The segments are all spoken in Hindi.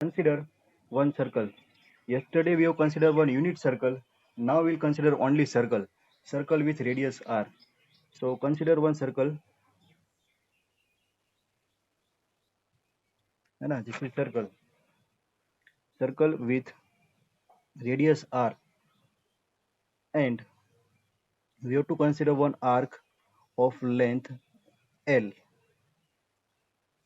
Consider one circle. Yesterday we have considered one unit circle. Now we'll consider only circle. Circle with radius r. So consider one circle. है ना? This is circle. Circle with radius r, and we have to consider one arc of length L.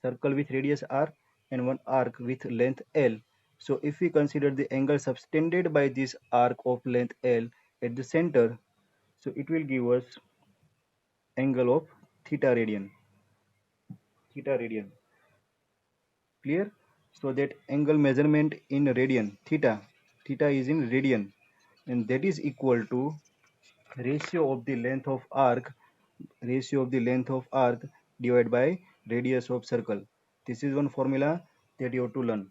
Circle with radius r and one arc with length L. So if we consider the angle subtended by this arc of length L at the center, so it will give us angle of theta radian. Theta radian. Clear? So that angle measurement in radian, theta is in radian, and that is equal to ratio of the length of arc divided by radius of circle. This is one formula that you have to learn.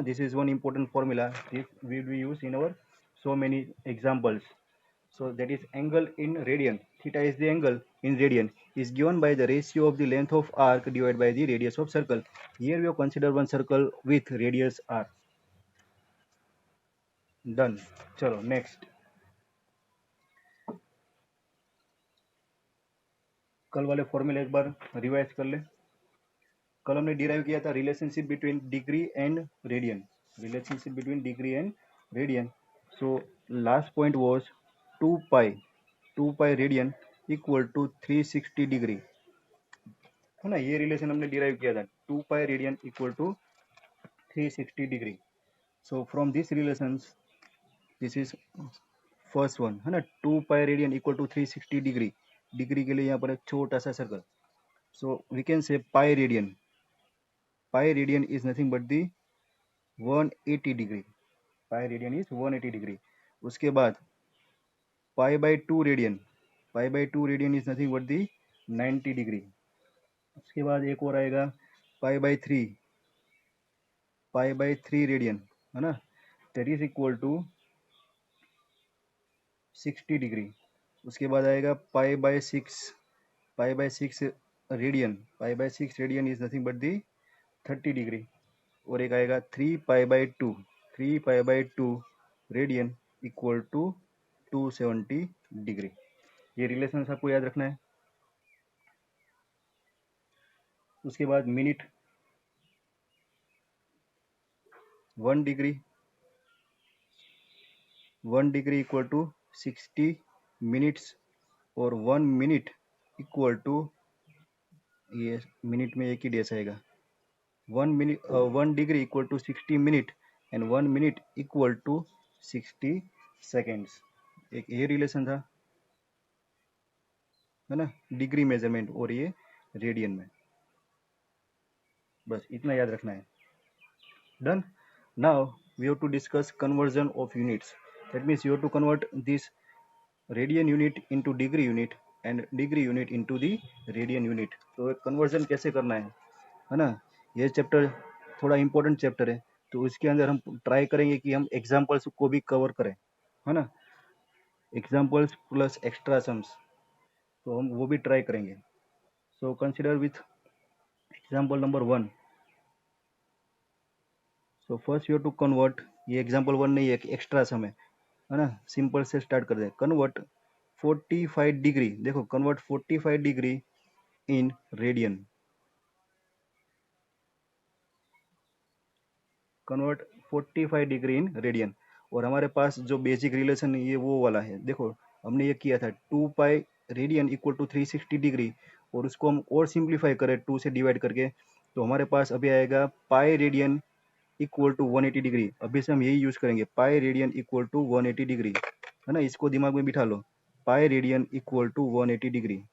This is one important formula. This will be used in our so many examples. So that is angle in radian. Theta is the angle in radian is given by the ratio of the length of arc divided by the radius of circle. Here we have considered one circle with radius r. Done. चलो next. कल वाले फॉर्मूला एक बार रिवाइज कर ले. कल हमने डिराइव किया था relationship between degree and radian. Relationship between degree and radian. So last point was 2 pi radian equal to 360 degree, है ना? ये रिलेशन हमने डिराइव किया था, 2 pi radian equal to 360 degree. So from this relations, this is first one, है ना? 2 pi radian equal to 360 degree. Degree के लिए यहाँ पर एक छोटा सा circle. So we can say pi radian is nothing but the 180 degree. Pi radian is 180 degree. उसके बाद pi by 2 radian is nothing but the 90 degree. उसके बाद एक और आएगा पाई बाई 3 रेडियन, है ना? That is equal to 60 degree. उसके बाद आएगा pi by 6 radian is nothing but the 30 degree. और एक आएगा 3 pi by 2 radian equal to 270 degree. ये रिलेशन आपको याद रखना है. उसके बाद minute 1 degree equal to 60 minutes, और 1 मिनट इक्वल टू, ये मिनट में एक ही डेस आएगा, 1 degree equal to 60 minute and 1 minute equal to 60 seconds. एक ये रिलेशन था, है ना? डिग्री मेजरमेंट और ये रेडियन में. बस इतना याद रखना है. Done. Now we have to discuss conversion of units. That means you have to convert this radian unit into degree unit and degree unit into the radian unit. तो कन्वर्जन कैसे करना है ना? ये चैप्टर थोड़ा इंपॉर्टेंट चैप्टर है, तो इसके अंदर हम ट्राई करेंगे कि हम एग्जाम्पल्स को भी कवर करें, है ना? एग्जाम्पल्स प्लस एक्स्ट्रा सम्स, तो हम वो भी ट्राई करेंगे. So consider with example number 1. So first you have to convert, ये एग्जाम्पल 1 नहीं है, एक्स्ट्रा सम है ना? सिंपल से स्टार्ट कर दे. Convert 45 degree. देखो, convert 45 degree in radian. Convert 45 degree in radian. और हमारे पास जो बेसिक रिलेशन ये वो वाला है. देखो, हमने ये किया था 2 pi radian equal to 360 degree, और उसको हम और सिंप्लीफाई करें 2 से डिवाइड करके, तो हमारे पास अभी आएगा pi radian equal to 180 degree. अभी से हम यही यूज करेंगे, pi radian equal to 180 degree, है ना? इसको दिमाग में बिठा लो, pi radian equal to 180 degree.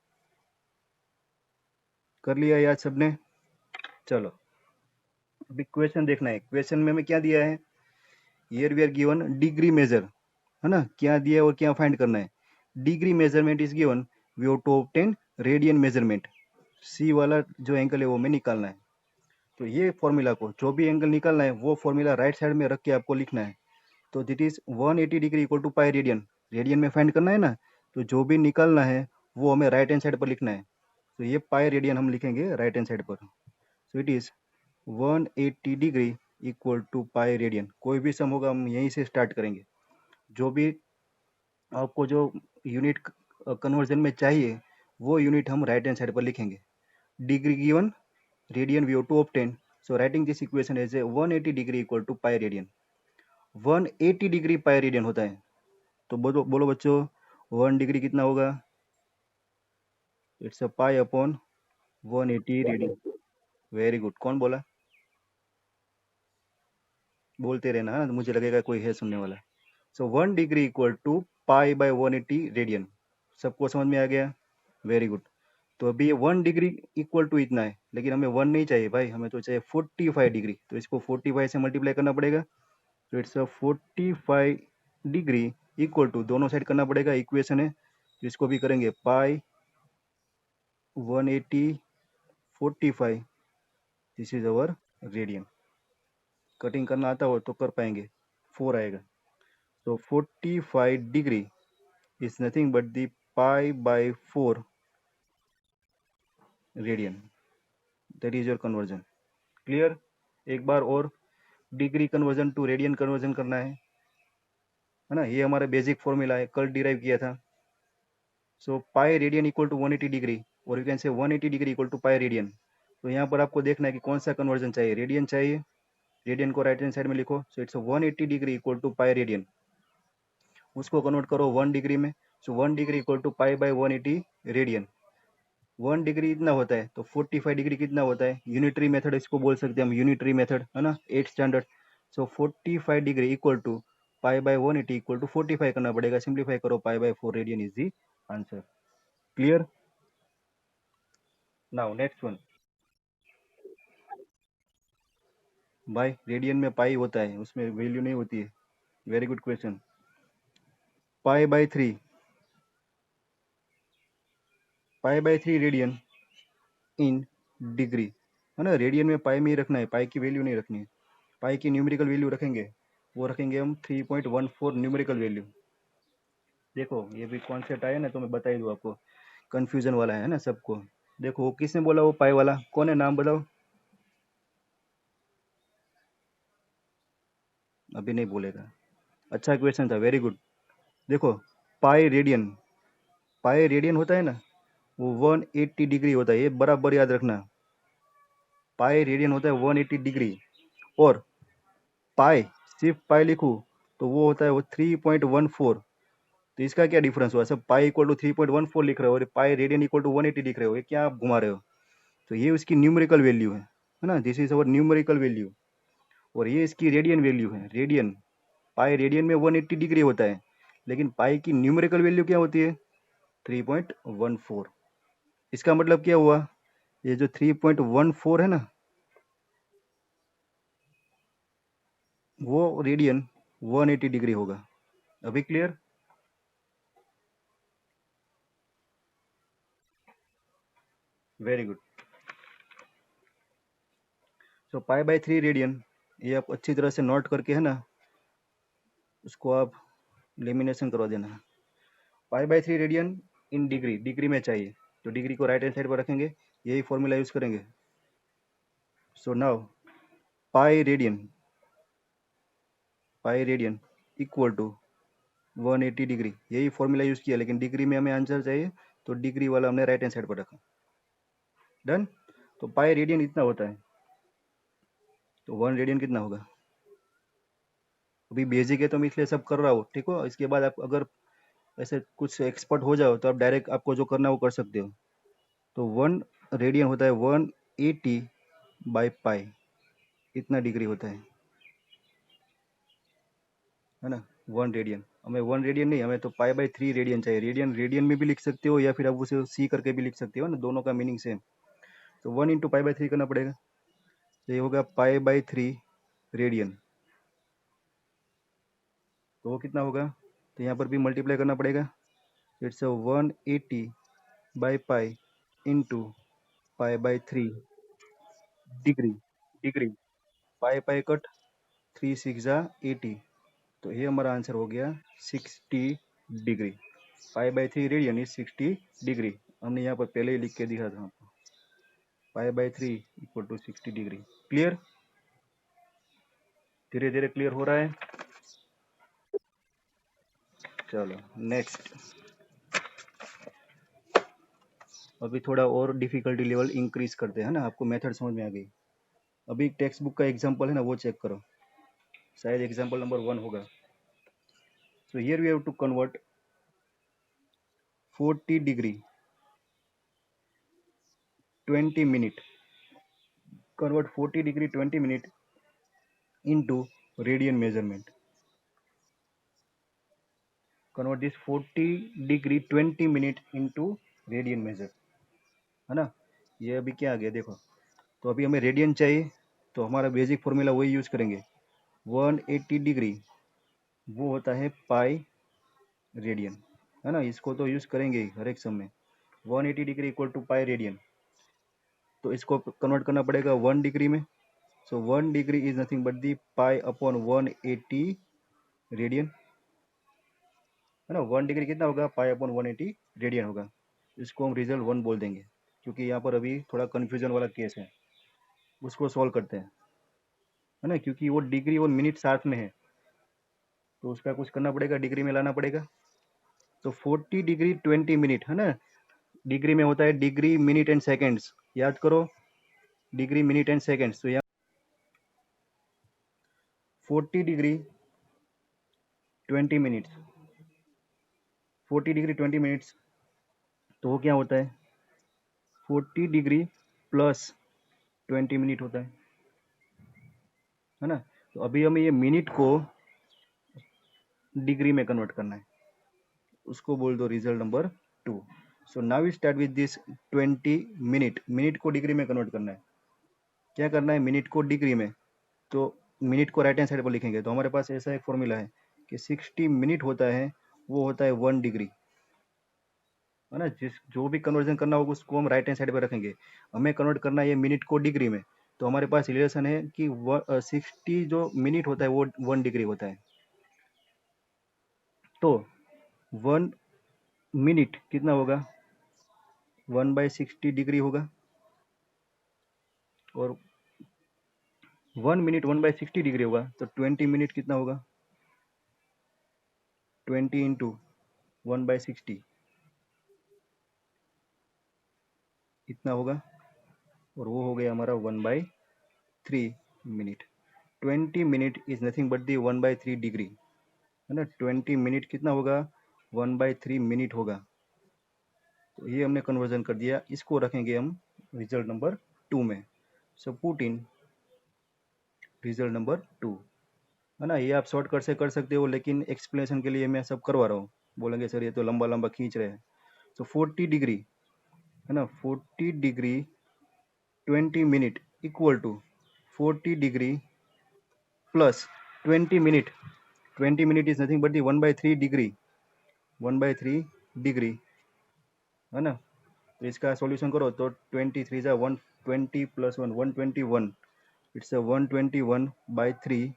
कर लिया याद सबने? चलो अभी क्वेश्चन देखना है. क्वेश्चन में हमें क्या दिया है? Here we are given degree measure, है ना? क्या दिया है और क्या फाइंड करना है? Degree measurement is given, we have to obtain radian measurement. C वाला जो एंगल है वो हमें निकालना है. तो ये फॉर्मूला को, जो भी एंगल निकालना है वो फॉर्मूला राइट साइड में रख के आपको लिखना है. तो that is 180 degree equal to pi radian. Radian में फाइंड करना है ना, तो जो भी निकालना है वो हमें राइट हैंड साइड पर लिखना है. तो ये पाई रेडियन हम लिखेंगे राइट हैंड साइड पर. So it is 180 degree equal to pi radian. कोई भी सम होगा हम यहीं से स्टार्ट करेंगे। जो भी आपको जो यूनिट कन्वर्जन में चाहिए वो यूनिट हम राइट हैंड साइड पर लिखेंगे। Degree given, radian we have to obtain, so writing this equation as a 180 degree equal to pi radian. 180 degree pi radian होता है। तो बोलो बोलो बच्चों, 1 डिग्री कितना होगा? It's a pi upon 180 radian. Very good. कौन बोला? बोलते रहना है, मुझे लगेगा कोई है सुनने वाला। So 1 degree equal to pi by 180 radian. सबको समझ में आ गया? Very good. तो अभी ये 1 डिग्री इक्वल टू इतना है, लेकिन हमें 1 नहीं चाहिए भाई, हमें तो चाहिए 45 डिग्री। तो इसको 45 से मल्टीप्लाई करना पड़ेगा। तो it's a 45 degree equal to, दोनों साइड करना पड़ेगा, इक्वेशन है तो इसको भी करेंगे pi 180 45, this is our radian. Cutting करना आता हो तो कर पाएंगे, 4 आएगा। तो 45 degree is nothing but the pi by 4 radian. That is your conversion. Clear? एक बार और degree conversion to radian conversion करना है ना? ये हमारा बेसिक फॉर्मूला है, कल डिराइव किया था। So pi radian equal to 180 degree, और you can say 180 degree equal to pi radian. तो यहाँ पर आपको देखना है कि कौन सा कन्वर्जन चाहिए। रेडियन चाहिए, रेडियन को राइट हैंड साइड में लिखो। So it's 180 degree equal to pi radian. उसको कन्वर्ट करो 1 डिग्री में। So 1 degree equal to pi by 180 radian. 1 degree इतना होता है, तो 45 डिग्री कितना होता है? यूनिटरी मेथड इसको बोल सकते हैं हम, यूनिटरी मेथड है ना, 8 standard. So 45 degree equal to pi by 180 equal to 45 करना पड़ेगा। सिंप्लीफाई करो, pi by 4 radian is the answer. Clear? Now next one. भाई रेडियन में पाई होता है, उसमें वैल्यू नहीं होती है। Very good question. Pi by 3, pi by 3 radian in degree, है ना? रेडियन में पाई में ही रखना है, पाई की वैल्यू नहीं रखनी है। पाई की न्यूमेरिकल वैल्यू रखेंगे, वो रखेंगे हम 3.14 न्यूमेरिकल वैल्यू। देखो ये भी कॉन्सेप्ट आया ना, तो मैं बता ही दूँ आपको, कंफ्यूजन वाला है ना सबको। देखो किसने बोला वो पाई वाला, कौन है? नाम बताओ। अभी नहीं बोलेगा। अच्छा क्वेश्चन था, वेरी गुड। देखो पाई रेडियन, पाई रेडियन होता है ना, वो 180 डिग्री होता है, ये बराबर याद रखना। पाई रेडियन होता है 180 डिग्री, और पाई, सिर्फ पाई लिखूँ तो वो होता है वो 3.14। तो इसका क्या डिफरेंस हुआ? सब पाई इक्वल टू 3.14 लिख रहे हो और पाई रेडियन इक्वल टू 180 लिख रहे हो, ये क्या आप घुमा रहे हो? तो ये उसकी न्यूमेरिकल वैल्यू है ना, this is our numerical value. और ये इसकी रेडियन वैल्यू है, रेडियन। पाई रेडियन में 180 डिग्री होता है, लेकिन पाई की न्यूमेरिकल वैल्यू क्या होती है? 3.14। इसका मतलब क्या हुआ? ये जो 3.14 है ना, वो रेडियन 180 डिग्री होगा। अभी clear? Very good. So pi by 3 radian, ये आप अच्छी तरह से नोट करके है ना, उसको आप लेमिनेशन करवा देना। पाई by 3 radian in degree, degree में चाहिए तो डिग्री को राइट हैंड साइड पर रखेंगे, यही फॉर्मूला यूज करेंगे। So now pi radian, pi radian equal to 180 degree, यही फॉर्मूला यूज किया, लेकिन डिग्री में हमें आंसर चाहिए तो डिग्री वाला हमने राइट हैंड साइड पर रखा। डन। तो पाई रेडियन इतना होता है, तो 1 रेडियन कितना होगा? अभी बेसिक है तो मैं इसलिए सब कर रहा हूँ, ठीक हो? इसके बाद आप अगर ऐसे कुछ एक्सपर्ट हो जाओ तो आप डायरेक्ट आपको जो करना है वो कर सकते हो। तो 1 रेडियन होता है 180 बाई पाई, इतना डिग्री होता है ना? 1 रेडियन, हमें 1 रेडियन नहीं, हमें तो पाई बाई 3 रेडियन चाहिए। रेडियन रेडियन में भी लिख सकते हो या फिर आप उसे सी करके भी लिख सकते हो ना, दोनों का मीनिंग सेम। तो 1 इंटू पाई बाई 3 करना पड़ेगा, तो ये होगा पाई बाई 3 रेडियन। तो वो कितना होगा? तो यहाँ पर भी मल्टीप्लाई करना पड़ेगा। It's 180 by pi into pi by 3 degree, degree, pi pi cut, 3 6 जा 80। तो ये हमारा आंसर हो गया 60 degree. Pi by 3 radian is 60 degree. हमने यहाँ पर पहले ही लिख के दिखा था आपको, pi by 3 equal to 60 degree. Clear? धीरे धीरे क्लियर हो रहा है। चलो नेक्स्ट, अभी थोड़ा और डिफिकल्टी लेवल इंक्रीज करते हैं ना, आपको मेथड समझ में आ गई। अभी टेक्स्ट बुक का एग्जांपल है ना, वो चेक करो, शायद एग्जांपल नंबर 1 होगा। So here we have to convert 40 degree 20 minute, convert 40 degree 20 minute into radian measurement, convert this 40 degree 20 minute into radian measure, है ना। ये अभी क्या आ गया देखो, तो अभी हमें रेडियन चाहिए, तो हमारा बेसिक फॉर्मूला वही यूज करेंगे, 180 डिग्री वो होता है पाई रेडियन, है ना। इसको तो यूज करेंगे ही हर एक सम में, 180 degree equal to pi radian. तो इसको कन्वर्ट करना पड़ेगा 1 डिग्री में, so 1 degree is nothing but the pi upon 180 radian, है ना। 1 डिग्री कितना होगा, पाई अपॉन 180 रेडियन होगा। इसको हम रिजल्ट 1 बोल देंगे, क्योंकि यहाँ पर अभी थोड़ा कंफ्यूजन वाला केस है, उसको सॉल्व करते हैं, है ना। क्योंकि वो डिग्री और मिनट साथ में है, तो उसका कुछ करना पड़ेगा, डिग्री में लाना पड़ेगा। तो 40 डिग्री 20 मिनट, है ना। डिग्री में होता है डिग्री मिनट एंड सेकेंड्स, याद करो, डिग्री मिनट एंड सेकेंड्स। तो यहाँ 40 डिग्री 20 मिनट्स, 40 डिग्री 20 मिनट्स, तो वो क्या होता है, 40 डिग्री प्लस 20 मिनट होता है ना। तो अभी हमें ये मिनट को डिग्री में कन्वर्ट करना है, उसको बोल दो result number 2। So now we start with this 20 minute, minute को डिग्री में कन्वर्ट करना है। क्या करना है, मिनट को डिग्री में, तो मिनट को राइट हैंड साइड पर लिखेंगे, तो हमारे पास ऐसा एक फॉर्मूला है कि 60 मिनट होता है वो होता है 1 डिग्री, है ना। जिस जो भी कन्वर्जन करना होगा उसको हम राइट हैंड साइड पर रखेंगे, हमें कन्वर्ट करना है ये मिनट को डिग्री में। तो हमारे पास रिलेशन है कि 60 जो मिनट होता है वो 1 डिग्री होता है। तो 1 मिनट कितना होगा, 1/60 डिग्री होगा, और 1 मिनट 1/60 डिग्री होगा, तो 20 मिनट कितना होगा, 20 इंटू 1/60 इतना होगा, और वो हो गया हमारा 1/3 minute. 20 minute is nothing but the 1/3 degree, है ना। 20 मिनट कितना होगा, 1/3 मिनट होगा। तो ये हमने कन्वर्जन कर दिया, इसको रखेंगे हम रिजल्ट नंबर 2 में। So put in result number 2, है ना। ये आप शॉर्टकट से कर सकते हो, लेकिन एक्सप्लेनेशन के लिए मैं सब करवा रहा हूँ। बोलेंगे सर ये तो लंबा लंबा खींच रहे हैं। तो 40 डिग्री, है ना, 40 degree 20 minute equal to 40 degree plus 20 minute, 20 minute is nothing but the 1/3 degree, 1/3 degree, है ना। तो इसका सॉल्यूशन करो तो 23 जा 120 प्लस 1 121, इट्स 121/3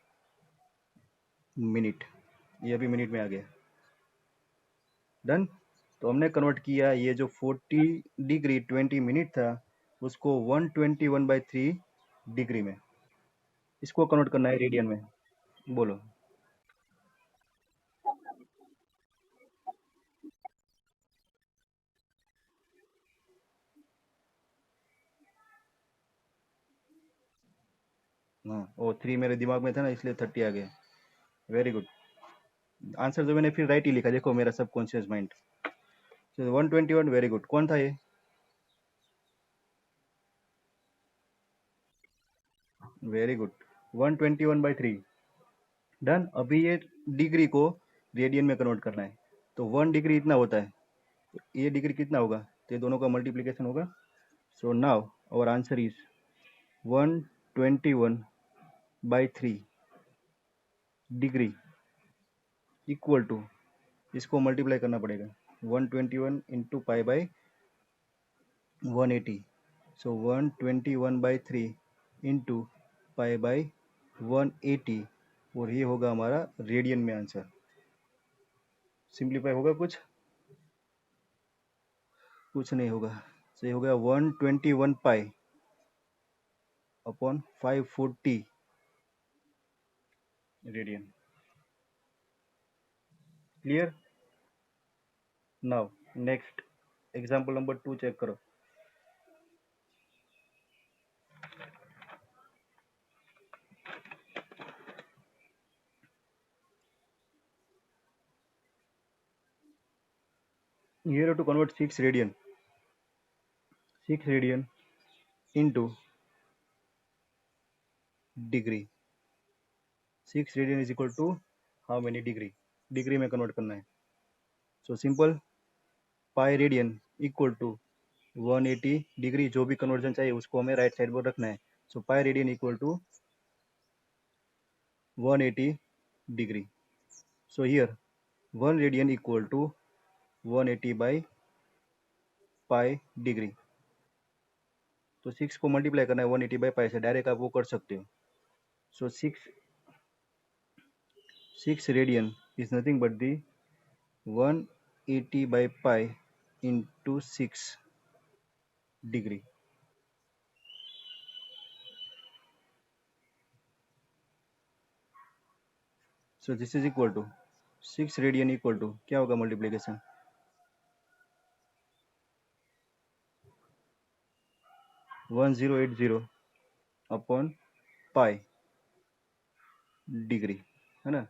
मिनट, ये अभी मिनट में आ गया। डन। तो हमने कन्वर्ट किया ये जो 40 डिग्री 20 मिनट था उसको 121/3 डिग्री में, इसको कन्वर्ट करना है रेडियन में, बोलो। हाँ, ओ 3 मेरे दिमाग में था ना, इसलिए 30 आ गया। वेरी गुड, आंसर तो मैंने फिर राइट ही लिखा, देखो मेरा सबकॉन्शियस माइंड। 121, very good. कौन था ये, वेरी गुड, 121/3। डन। अभी ये डिग्री को रेडियन में कन्वर्ट करना है, तो 1 डिग्री इतना होता है, तो ये डिग्री कितना होगा, तो ये दोनों का मल्टीप्लीकेशन होगा। So now our answer is 121/3 degree equal to, इसको मल्टीप्लाई करना पड़ेगा, 121 into pi by 180, so 121/3 into pi by 180, और ये होगा हमारा रेडियन में आंसर। सिंप्लीफाई होगा कुछ नहीं होगा। तो ये हो गया 121 pi upon 540 radian. Clear. Now next example number 2 check करो. Here to convert 6 radian into degree. 6 radian is equal to how many degree? Degree में कन्वर्ट करना है. So simple, pi radian equal to 180 degree. जो भी कन्वर्जन चाहिए उसको हमें राइट साइड पर रखना है. So pi radian equal to 180 degree. So here 1 radian equal to 180 by pi degree. तो 6 को मल्टीप्लाई करना है 180 बाई पाई से. डायरेक्ट आप वो कर सकते हो. सो 6 radian is nothing but the 180 by pi into 6 degree. So this is equal to 6 radian equal to क्या होगा मल्टीप्लीकेशन? 1080 अपॉन पाई डिग्री, है ना.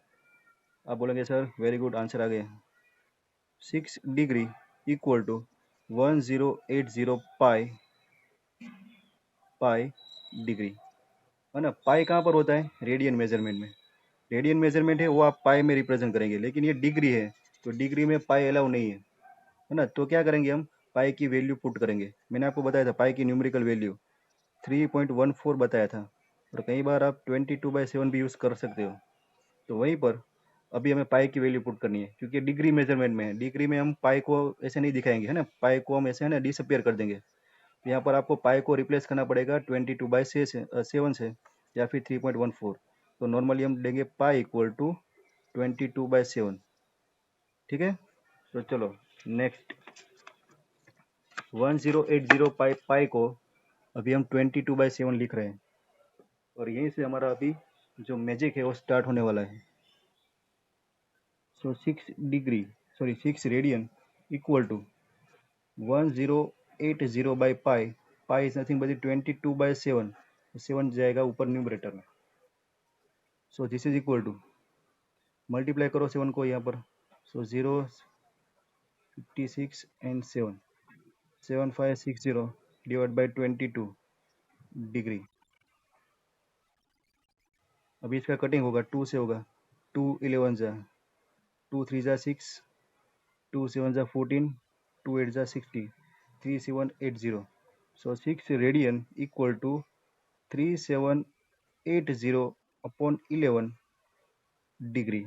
आप बोलेंगे सर वेरी गुड आंसर आ गया. 6 degree equal to 1080 pi degree, है ना. पाई कहाँ पर होता है? रेडियन मेजरमेंट में. रेडियन मेजरमेंट है वो आप पाई में रिप्रेजेंट करेंगे, लेकिन ये डिग्री है तो डिग्री में पाई अलाउ नहीं है ना. तो क्या करेंगे हम? पाई की वैल्यू पुट करेंगे. मैंने आपको बताया था पाई की न्यूमेरिकल वैल्यू 3.14 बताया था, और कई बार आप 22/7 भी यूज़ कर सकते हो. तो वहीं पर अभी हमें पाई की वैल्यू पुट करनी है, क्योंकि डिग्री मेजरमेंट में है. डिग्री में हम पाई को ऐसे नहीं दिखाएंगे, है ना. पाई को हम ऐसे है ना डिसअपियर कर देंगे. तो यहाँ पर आपको पाई को रिप्लेस करना पड़ेगा 22/7 से या फिर 3.14. तो नॉर्मली हम देंगे पाई इक्वल टू 22/7. ठीक है. तो चलो नेक्स्ट 1080 पाई को अभी हम 22/7 लिख रहे हैं, और यहीं से हमारा अभी जो मैजिक है वो स्टार्ट होने वाला है. So 6 radian equal to 1080 by pi. Pi is nothing but 22/7. 7 जाएगा ऊपर न्यूमरेटर में. So this is equal to, multiply करो 7 को यहाँ पर. So 0 56 and 7 7560 divide by 22 degree. अभी इसका कटिंग होगा 2 से होगा. 2 11 जा, 2 3 जा 6, 2 7 जा 14, 2 8 जा 60, 3780. So 6 radian equal to 3780 upon 11 degree.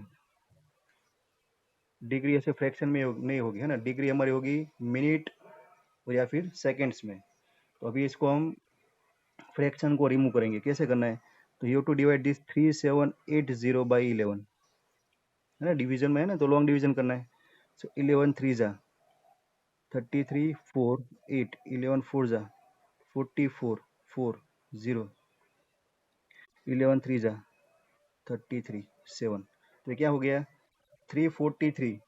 Degree ऐसे फ्रैक्शन में नहीं होगी, है ना. डिग्री हमारी होगी मिनट या फिर सेकेंड्स में. तो अभी इसको हम फ्रैक्शन को रिमूव करेंगे. कैसे करना है? तो you to divide this 3780 by 11, है ना. डिवीजन में है ना, तो लॉन्ग डिवीजन करना है. सो 11 3 जा 33 4 8, 11 4 जा 44 4 0, 11 3 जा 33 7. तो क्या हो गया? 343.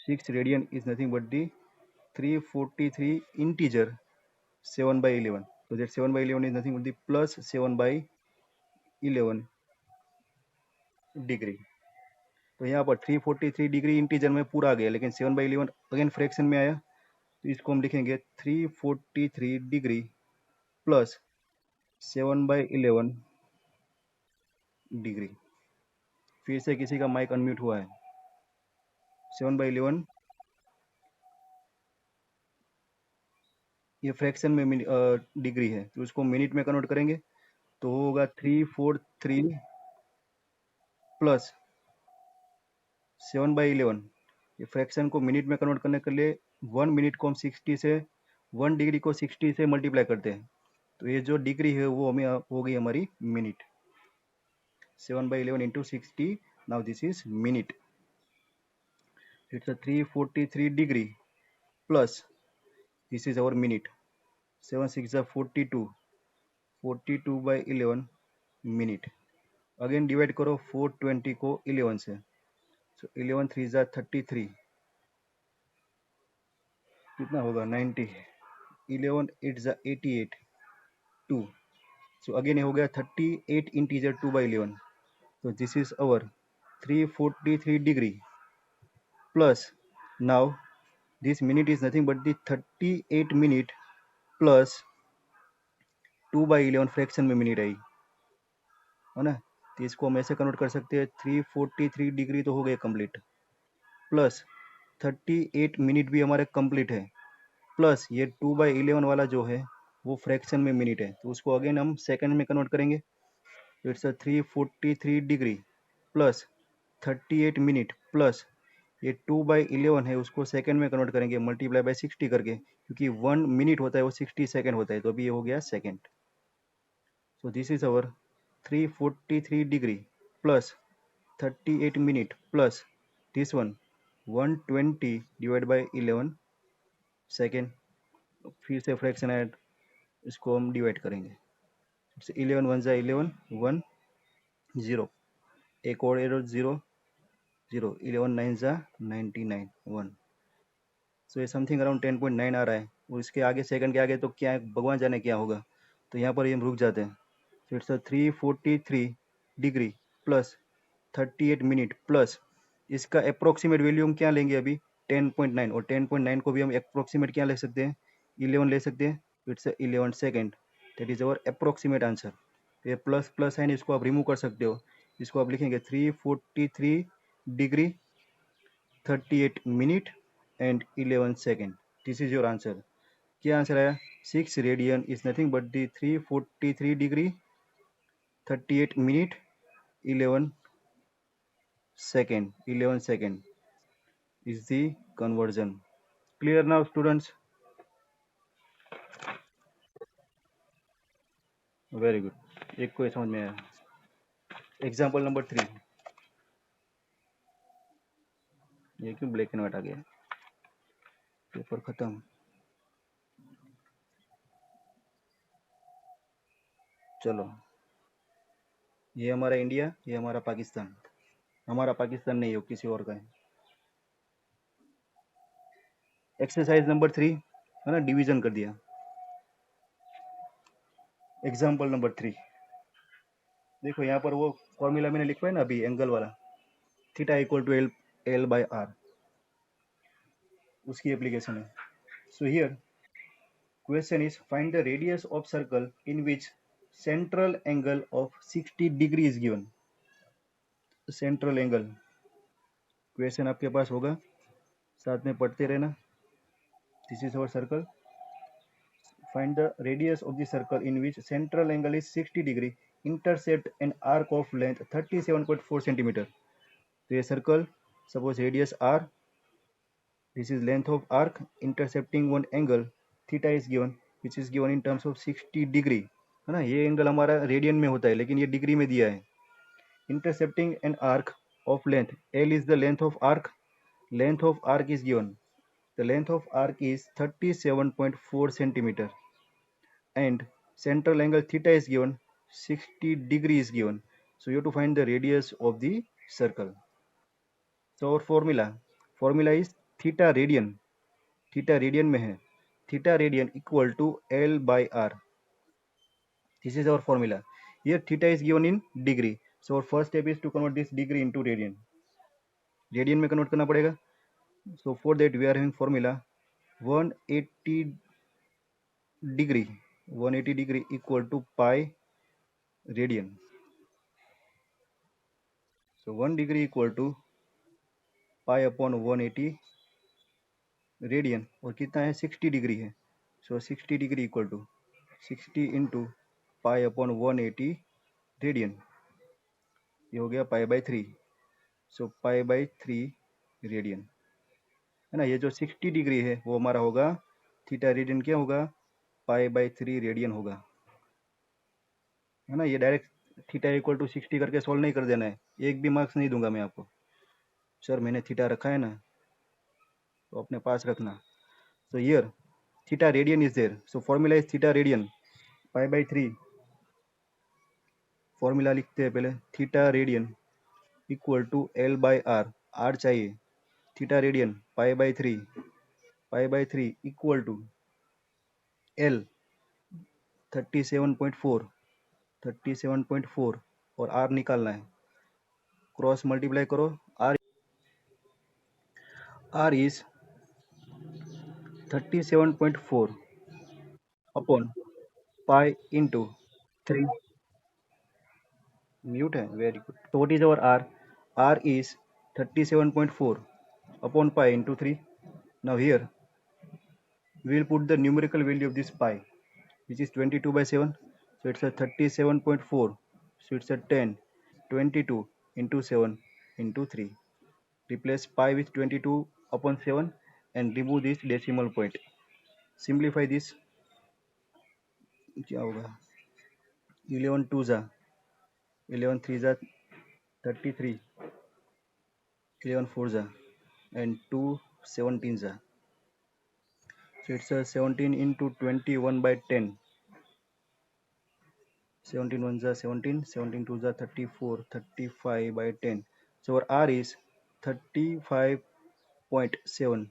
6 radian is nothing but the 343 integer 7/11. So that 7/11 is nothing but the plus 7/11 degree. तो यहाँ पर 343 डिग्री इंटीजर में पूरा आ गया, लेकिन 7/11 अगेन फ्रैक्शन में आया. तो इसको हम लिखेंगे 343 डिग्री प्लस 7/11 डिग्री. फिर से किसी का माइक अनम्यूट हुआ है. 7/11 ये फ्रैक्शन में डिग्री है, तो उसको मिनट में कन्वर्ट करेंगे तो होगा 343 प्लस 7/11. ये फ्रैक्शन को मिनट में कन्वर्ट करने के लिए 1 मिनट को हम 60 से 1 डिग्री को 60 से मल्टीप्लाई करते हैं. तो ये जो डिग्री है वो हमें हो गई हमारी minute. 7/11 into 60. Now this is minute. It's 343 degree plus this is our minute. 7 6 42, 42/11 minute. Again divide करो 420 को 11 से, सो 11 3 जा 33, कितना होगा 90, 11 8 जा 88, 2, सो अगेन हो गया 38 integer 2 by 11, so this is our 343 degree plus, now this minute is nothing but the 38 minute plus 2 by 11 fraction में मिनट आई है ना, तो इसको हम ऐसे कन्वर्ट कर सकते हैं 343 डिग्री तो हो गए कंप्लीट, प्लस 38 मिनट भी हमारे कंप्लीट है, प्लस ये 2 by 11 वाला जो है वो फ्रैक्शन में मिनट है, तो उसको अगेन हम सेकंड में कन्वर्ट करेंगे, तो it's 343 degree plus 38 minute plus ये 2 by 11 है उसको सेकंड में कन्वर्ट करेंगे मल्टीप्लाई बाय 60 करके, क्योंकि 1 मिनट होता है वो 60 सेकंड होता है, तो अभी ये हो गया second. So this is our 343 degree plus 38 minute plus this one 120 divide by 11 second, फिर से फ्रैक्शन ऐड, इसको हम डिवाइड करेंगे, 11 वन जा 11, 1 0, एक और एरो 0 0, 11 9 जा 99 1, सो ये समथिंग अराउंड 10.9 आ रहा है, और इसके आगे सेकंड के आगे तो क्या है भगवान जाने क्या होगा, तो यहाँ पर ये हम रुक जाते हैं, so it's 343 degree plus 38 minute plus इसका अप्रोक्सीमेट वैल्यू हम क्या लेंगे अभी 10.9, और 10.9 को भी हम अप्रोक्सीमेट क्या ले सकते हैं 11 ले सकते हैं, it's 11 second, that is our approximate answer. ये प्लस प्लस है, इसको आप रिमूव कर सकते हो, इसको आप लिखेंगे 343 degree 38 minute and 11 second, this is your answer. क्या आंसर आया 6 radian is nothing but the 343 degree 38 minute 11 second, 11 second is the conversion. Clear now students? Very good. एक को समझ में आया। एग्जाम्पल नंबर 3, ये क्यों ब्लैक एंड व्हाइट आ गया, पेपर खत्म। चलो, ये हमारा इंडिया, ये हमारा पाकिस्तान, हमारा पाकिस्तान नहीं हो किसी और का है। एक्सरसाइज नंबर 3 है ना, डिवीजन कर दिया। एग्जाम्पल नंबर 3 देखो, यहाँ पर वो फॉर्मूला मैंने लिखा है ना अभी एंगल वाला, theta equal to L by R, उसकी एप्लीकेशन है। So here question is find the radius of circle in which central angle of 60 degree is given. Central angle question आपके पास होगा, साथ में पढ़ते रहना। This is our circle. Find the radius of the circle in which central angle is 60 degree, intercept an arc of length 37.4 centimeter. तो ये circle, suppose radius r, this is length of arc, intercepting one angle theta is given, which is given in terms of 60 degree, है ना। ये एंगल हमारा रेडियन में होता है, लेकिन ये डिग्री में दिया है। Intercepting an arc of length, L is the length of arc, length of arc is given, the length of arc is 37.4 centimeter, and central angle theta is given, 60 degree is given, so you have to find the radius of the circle. So our formula is theta radian में है, theta radian equal to L by R, this is our formula. Here theta is given in degree, so our first step is to convert this degree into radian, radian में कन्वर्ट करना पड़ेगा। So for that we are having formula 180 degree equal to pi radian, so 1 degree equal to pi upon 180 radian, और कितना है 60 डिग्री है, so 60 degree equal to 60 into pi upon 180 radian, ये हो गया pi by 3, so pi by 3 radian, है ना। ये जो 60 डिग्री है वो हमारा होगा थीटा रेडियन, क्या होगा पाई बाई 3 रेडियन होगा, है ना। ये डायरेक्ट थीटा इक्वल टू 60 करके सॉल्व नहीं कर देना है, एक भी मार्क्स नहीं दूंगा मैं आपको, सर मैंने थीटा रखा है ना, तो अपने पास रखना। So here theta radian is there, so formula is theta radian pi by 3, formula लिखते हैं पहले, theta radian equal to L by R, R चाहिए, theta radian pi by three equal to L 37.4 और आर निकालना है, क्रॉस मल्टीप्लाई करो, R is 37.4 upon pi into three, mute है, वेरी गुड। तो what is our R? R is 37.4 upon pi into 3. Now here we will put the numerical value of this pi, which is 22 by 7. So it's a 37.4. So it's a 10, 22 into 7 into 3. Replace pi with 22 upon 7 and remove this decimal point. Simplify this. क्या होगा? 11 2 जा 11 3 जा 33, 11 4 जा and 2 17 जा. So it's a 17 into 21 by 10. 17 1 जा 17, 17 2 जा 34, 35 by 10. So our R is 35.7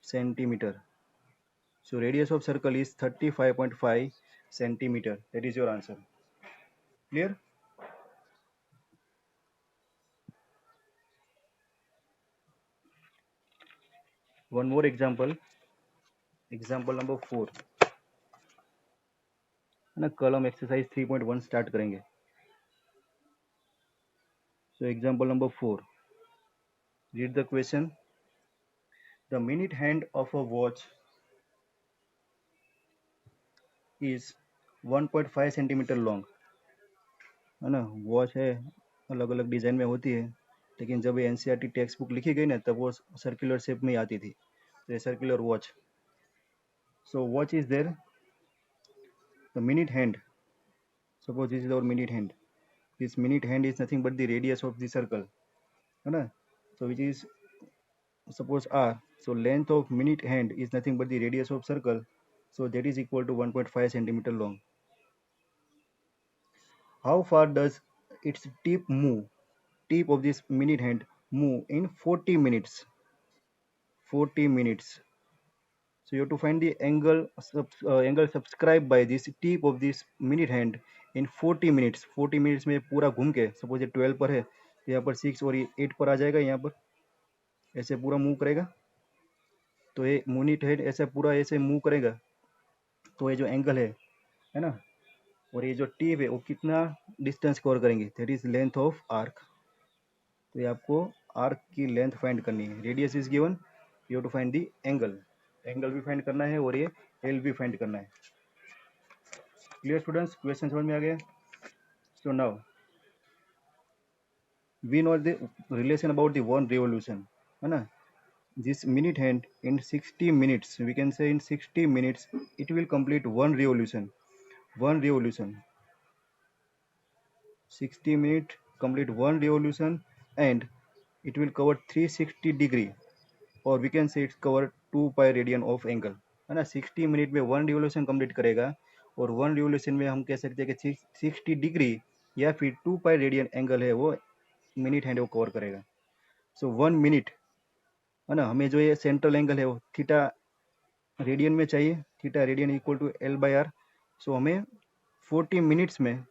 centimeter. So radius of circle is 35.5 centimeter. That is your answer. Clear? One more example. Example number 4. ना कॉलम एक्सरसाइज 3.1 स्टार्ट करेंगे. So example number 4. Read the question. The minute hand of a watch is 1.5 centimeter long. है ना, वॉच है, अलग अलग डिजाइन में होती है, लेकिन जब ये एनसीईआरटी टेक्स्ट बुक लिखी गई ना तब वो सर्कुलर शेप में आती थी. तो circular watch. So watch is there, the minute hand, suppose this is our minute hand, this minute hand is nothing but the radius of the circle, है ना. So which is suppose R, so length of minute hand is nothing but the radius of circle, so that is equal to 1.5 centimeter long. How far does its tip move? Tip of this minute hand move in 40 minutes. 40 minutes. So you have to find the angle subscribed by this tip of this minute hand in 40 minutes. 40 minutes में पूरा घूम के, सपोज ये 12 पर है तो यहाँ पर 6 और ये 8 पर आ जाएगा, यहाँ पर ऐसे पूरा मूव करेगा. तो ये मिनट हेड ऐसे पूरा ऐसे मूव करेगा, तो ये जो एंगल है ना, और ये जो टिप है वो कितना डिस्टेंस कवर करेंगे, that is length of arc. तो ये आपको आर्क की लेंथ फाइंड करनी है. Radius is given, you have to find the angle. Angle भी फाइंड करना है और ये एल भी फाइंड करना है. क्लियर स्टूडेंट्स, क्वेश्चन समझ में आ गया? So now we know the relation about the one revolution, है ना. This minute hand in 60 minutes, we can say in 60 minutes it will complete one revolution. 60 minutes complete one revolution and it will cover 360 degree, और we can say it's cover 2 pi radian of angle, है ना. 60 मिनट में वन रिवोल्यूशन कंप्लीट करेगा, और वन रिवोल्यूशन में हम कह सकते हैं कि 60 डिग्री या फिर 2 पाई रेडियन एंगल है वो मिनट हैंड वो कवर करेगा. सो 1 मिनट, है ना, हमें जो ये सेंट्रल एंगल है वो थीटा रेडियन में चाहिए. Theta radian equal to L by R. So हमें 40 मिनट्स में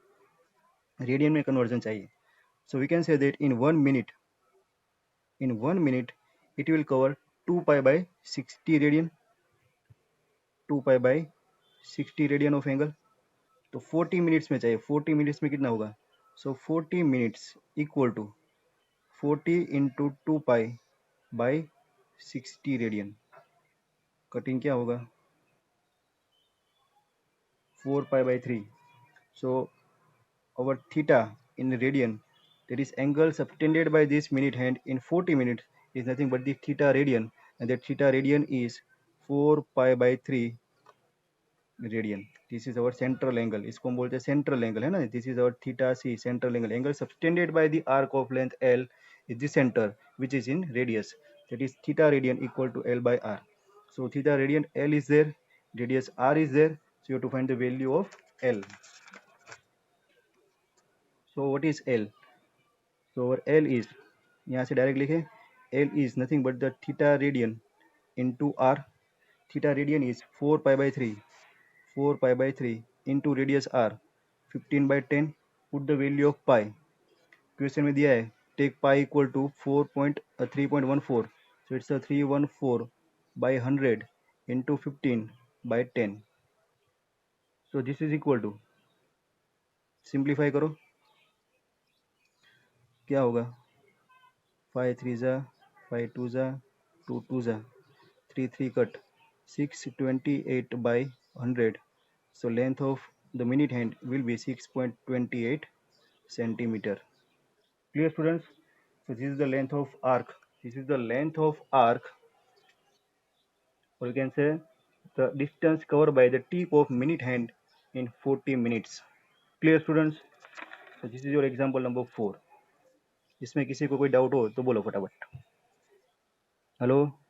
रेडियन में कन्वर्जन चाहिए. So we can say that in 1 minute, it will cover 2 pi by 60 radian, 2 pi by 60 radian of angle. तो 40 मिनट्स में चाहिए. 40 मिनट्स में कितना होगा? So 40 minutes equal to 40 into 2 pi by 60 radian. Cutting क्या होगा? 4 pi by 3. So our theta in radian, that is angle subtended by this minute hand in 40 minutes, is nothing but the theta radian, and that theta radian is 4 pi by 3 radian. This is our central angle. इसको हम बोलते हैं central angle, है ना. This is our theta c, central angle. Angle subtended by the arc of length L is the center, which is in radius. That is theta radian equal to L by R. So theta radian L is there, radius R is there. So you have to find the value of L. So what is L? So our L is, यहाँ से डायरेक्ट लिखे, L is nothing but the theta radian into R. Theta radian is 4 pi by 3, 4 pi by 3 into radius R, 15 by 10. Put the value of pi. Question में दिया है take pi equal to 3.14, so it's a 314 by 100 into 15 by 10. So this is equal to, simplify करो, क्या होगा, 5 3 जा, 5 2 जा, 2 2 जा, 3 3 cut, 628 by 100. So length of the minute hand will be 6.28 centimeter. Clear students? So this is the length of arc. This is the length of arc, or you can say the distance covered by the tip of minute hand in 40 minutes. Clear students? So this is your example number 4. इसमें किसी को कोई डाउट हो तो बोलो फटाफट. हेलो.